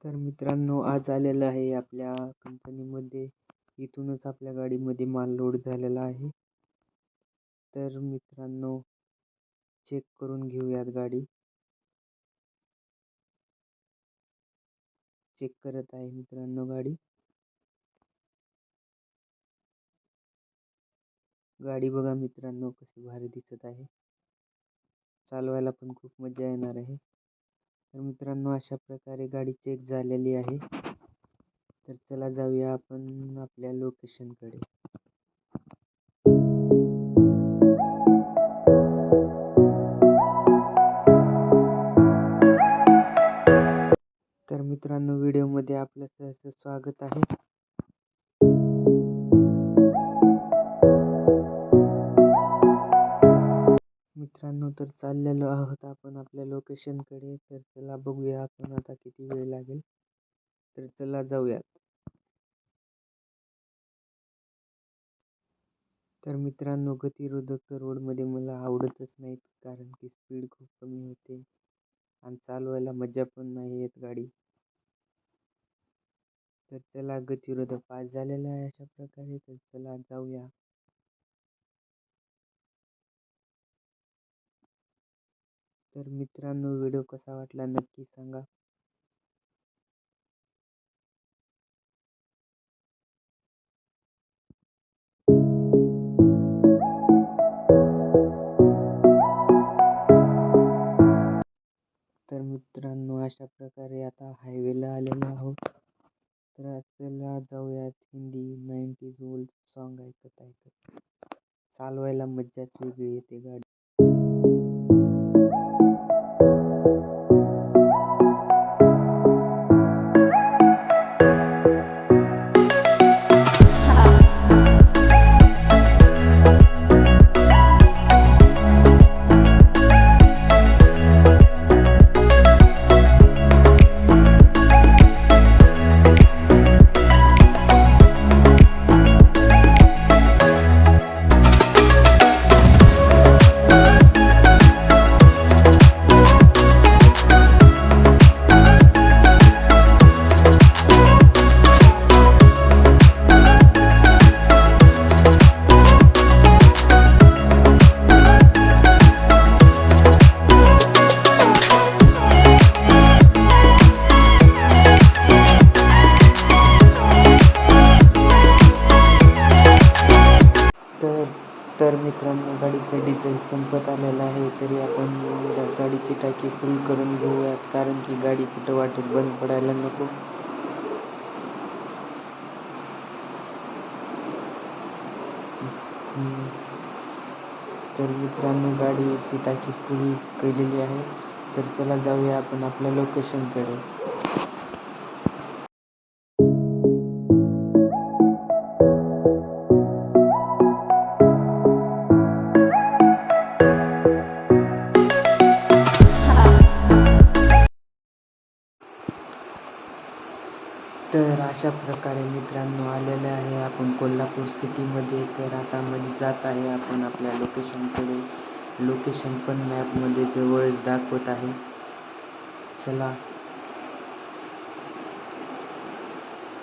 तर मित्रांनो, आज आलेलं आहे आपल्या कंपनीमध्ये. इथूनच आपल्या गाडीमध्ये माल लोड झालेला आहे. तर मित्रांनो, चेक करून घेऊयात गाडी. चेक करत आहे मित्रांनो गाडी. गाडी बघा मित्रांनो, कशी भारी दिसत आहे. चालवायला पण खूप मजा येणार आहे. तर मित्रांनो, अशा प्रकारे गाडी चेक झालेली आहे. तर चला जाऊया आपण आपल्या लोकेशनकडे. तर मित्रांनो, व्हिडिओमध्ये आपलं सहर्ष स्वागत आहे. मित्रांनो, तर चाललेलो आहोत आपण आपल्या लोकेशनकडे. तर चला बघूया आपण आता किती वेळ लागेल. तर चला जाऊयात. तर मित्रांनो, गतिरोधक रोडमध्ये मला आवडतच नाहीत, कारण की स्पीड खूप कमी होते आणि चालवायला मजा पण नाही येत गाडी. तर चला, गतिरोधक पास झालेला आहे अशा प्रकारे. तर चला जाऊया. तर मित्रांनो, व्हिडिओ कसा वाटला नक्की सांगा. तर मित्रांनो, अशा प्रकारे आता हायवेला आलेलो आहोत. तर चला जाऊयात. हिंदी 90s ओल्ड सॉन्ग ऐकत ऐकत चालवायला मज्जाच वेगळी येते गाडी. तर मित्रांनो, गाडीचं डिझेल संपत आलेलं आहे. तरी आपण गाडीची टाकी फुल करून घेऊयात, कारण की गाडी कुठं वाटेत बंद पडायला नको. तर मित्रांनो, गाडीची टाकी फुल केलेली आहे. तर चला जाऊया आपण आपल्या लोकेशनकडे. तर अशा प्रकारे मित्रांनो, आलेले आहे आपण कोल्हापूर सिटीमध्ये. तर आता मध्ये जात आहे आपण आपल्या लोकेशनकडे. लोकेशन पण मॅपमध्ये जवळच दाखवत आहे. चला.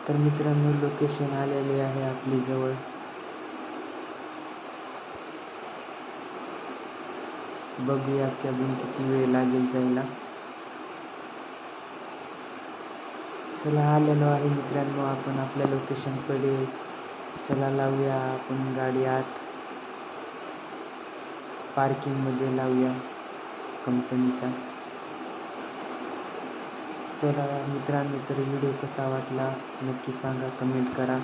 तर मित्रांनो, लोकेशन आलेले आहे आपली जवळ. बघूया की अजून किती वेळ लागेल जायला. चला, आलेलो आहे मित्रांनो आपण आपल्या लोकेशनकडे. चला लावूया आपण गाडी आत पार्किंगमध्ये लावूया कंपनीच्या. चला मित्रांनो, तर व्हिडिओ कसा वाटला नक्की सांगा, कमेंट करा.